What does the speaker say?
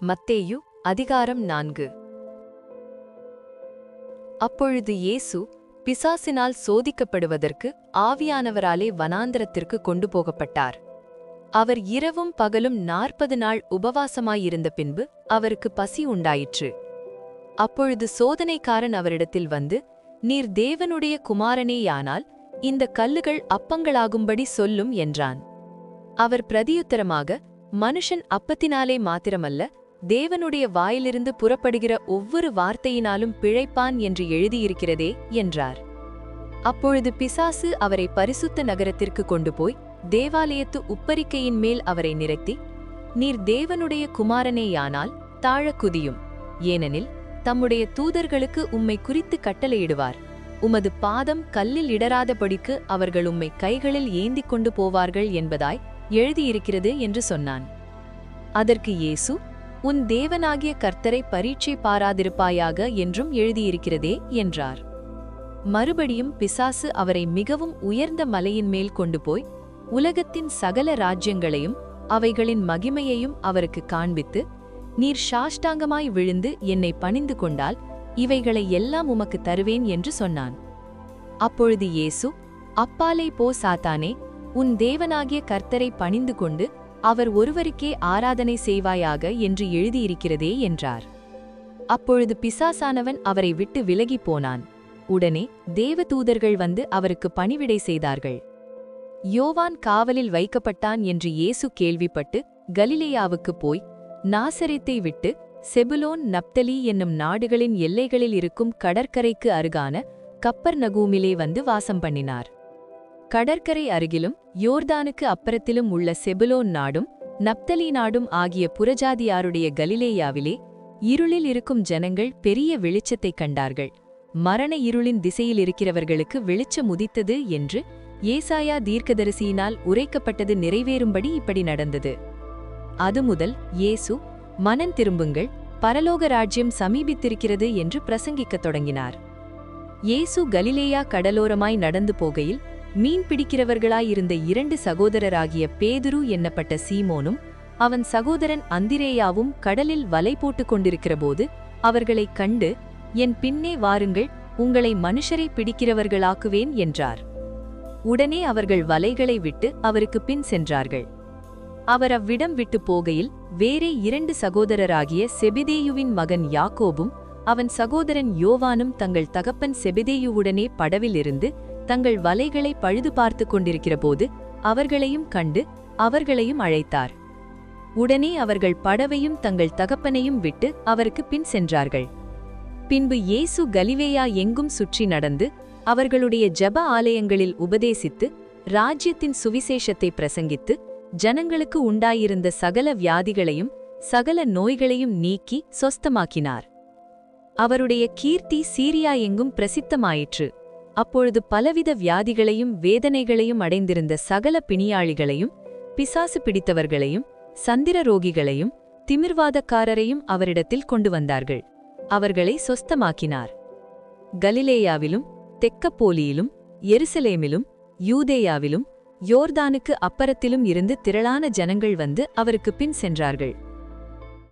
மத்தேயு அதிகாரம் 4. அப்பொழுது இயேசு பிசாசினால் சோதிக்கப்படுவதற்கு ஆவியானவராலே வனாந்தரத்திற்கு கொண்டு போகப்பட்டார். அவர் இரவும் பகலும் 40 நாள் உபவாசமாயிருந்த பின்பு அவருக்கு பசி உண்டாயிற்று. அப்பொழுது சோதனைக்காரன் அவரிடத்தில் வந்து, நீர் தேவனுடைய குமாரனேயானால் இந்த கல்லுகள் அப்பங்களாகும்படி சொல்லும் என்றான். அவர் பிரதியுத்தரமாக, மனுஷன் அப்பத்தினாலே மாத்திரமல்ல, தேவனுடைய வாயிலிருந்து புறப்படுகிற ஒவ்வொரு வார்த்தையினாலும் பிழைப்பான் என்று எழுதியிருக்கிறதே என்றார். அப்பொழுது பிசாசு அவரை பரிசுத்த நகரத்திற்கு கொண்டு போய் தேவாலயத்து உப்பரிக்கையின் மேல் அவரை நிறுத்தி, நீர் தேவனுடைய குமாரனேயானால் தாழக் குதியும், ஏனெனில் தம்முடைய தூதர்களுக்கு உம்மை குறித்து கட்டளையிடுவார், உமது பாதம் கல்லில் இடராதபடிக்கு அவர்கள் உம்மை கைகளில் ஏந்திக் கொண்டு போவார்கள் என்பதாய் எழுதியிருக்கிறது என்று சொன்னான். அதற்கு இயேசு, உன் தேவனாகிய கர்த்தரை பரீட்சை பாராதிருப்பாயாக என்றும் எழுதியிருக்கிறதே என்றார். மறுபடியும் பிசாசு அவரை மிகவும் உயர்ந்த மலையின் மேல் கொண்டு போய் உலகத்தின் சகல ராஜ்யங்களையும் அவைகளின் மகிமையையும் அவருக்கு காண்பித்து, நீர் சாஷ்டாங்கமாய் விழுந்து என்னை பணிந்து கொண்டால் இவைகளை எல்லாம் உமக்கு தருவேன் என்று சொன்னான். அப்பொழுது இயேசு, அப்பாலே போ சாத்தானே, உன் தேவனாகிய கர்த்தரை பணிந்து கொண்டு அவர் ஒருவருக்கே ஆராதனை செய்வாயாக என்று எழுதியிருக்கிறதே என்றார். அப்பொழுது பிசாசானவன் அவரை விட்டு விலகிப் போனான். உடனே தேவதூதர்கள் வந்து அவருக்கு பணிவிடை செய்தார்கள். யோவான் காவலில் வைக்கப்பட்டான் என்று இயேசு கேள்விப்பட்டு கலிலேயாவுக்குப் போய் நாசரேத்தை விட்டு செபுலோன் நப்தலி என்னும் நாடுகளின் எல்லைகளில் இருக்கும் கடற்கரைக்கு அருகான கப்பர்நகூமிலே வந்து வாசம் பண்ணினார். கடற்கரை அருகிலும் யோர்தானுக்கு அப்புறத்திலும் உள்ள செபுலோன் நாடும் நப்தலி நாடும் ஆகிய புறஜாதியாருடைய கலிலேயாவிலே இருளில் இருக்கும் ஜனங்கள் பெரிய வெளிச்சத்தைக் கண்டார்கள். மரண இருளின் திசையில் இருக்கிறவர்களுக்கு வெளிச்சம் உதித்தது என்று ஏசாயா தீர்க்கதரிசியினால் உரைக்கப்பட்டது நிறைவேறும்படி இப்படி நடந்தது. அதுமுதல் இயேசு, மனம் திரும்புங்கள், பரலோக ராஜ்யம் சமீபித்திருக்கிறது என்று பிரசங்கிக்கத் தொடங்கினார். இயேசு கலிலேயா கடலோரமாய் நடந்து போகையில் மீன் பிடிக்கிறவர்களாயிருந்த 2 சகோதரராகிய பேதுரு என்னப்பட்ட சீமோனும் அவன் சகோதரன் அந்திரேயாவும் கடலில் வலை போட்டுக் கொண்டிருக்கிறபோது அவர்களைக் கண்டு, என் பின்னே வாருங்கள், உங்களை மனுஷரை பிடிக்கிறவர்களாக்குவேன் என்றார். உடனே அவர்கள் வலைகளை விட்டு அவருக்கு பின் சென்றார்கள். அவர் அவ்விடம் விட்டு போகையில் வேறே 2 சகோதரராகிய செபெதேயுவின் மகன் யாக்கோபும் அவன் சகோதரன் யோவானும் தங்கள் தகப்பன் செபெதேயுவுடனே படவிலிருந்து தங்கள் வலைகளை பழுது பார்த்து கொண்டிருக்கிறபோது அவர்களையும் கண்டு அவர்களையும் அழைத்தார். உடனே அவர்கள் படவையும் தங்கள் தகப்பனையும் விட்டு அவருக்கு பின் சென்றார்கள். பின்பு இயேசு கலிலேயா எங்கும் சுற்றி நடந்து அவர்களுடைய ஜெப ஆலயங்களில் உபதேசித்து ராஜ்யத்தின் சுவிசேஷத்தை பிரசங்கித்து ஜனங்களுக்கு உண்டாயிருந்த சகல வியாதிகளையும் சகல நோய்களையும் நீக்கி சொஸ்தமாக்கினார். அவருடைய கீர்த்தி சீரியா எங்கும் பிரசித்தமாயிற்று. அப்பொழுது பலவித வியாதிகளையும் வேதனைகளையும் அடைந்திருந்த சகல பிணியாளிகளையும் பிசாசு பிடித்தவர்களையும் சந்திர ரோகிகளையும் திமிர்வாதக்காரரையும் அவரிடத்தில் கொண்டு வந்தார்கள். அவர்களை சொஸ்தமாக்கினார். கலிலேயாவிலும் தெக்கப்போலியிலும் எருசலேமிலும் யூதேயாவிலும் யோர்தானுக்கு அப்புறத்திலும் இருந்து திரளான ஜனங்கள் வந்து அவருக்கு பின் சென்றார்கள்.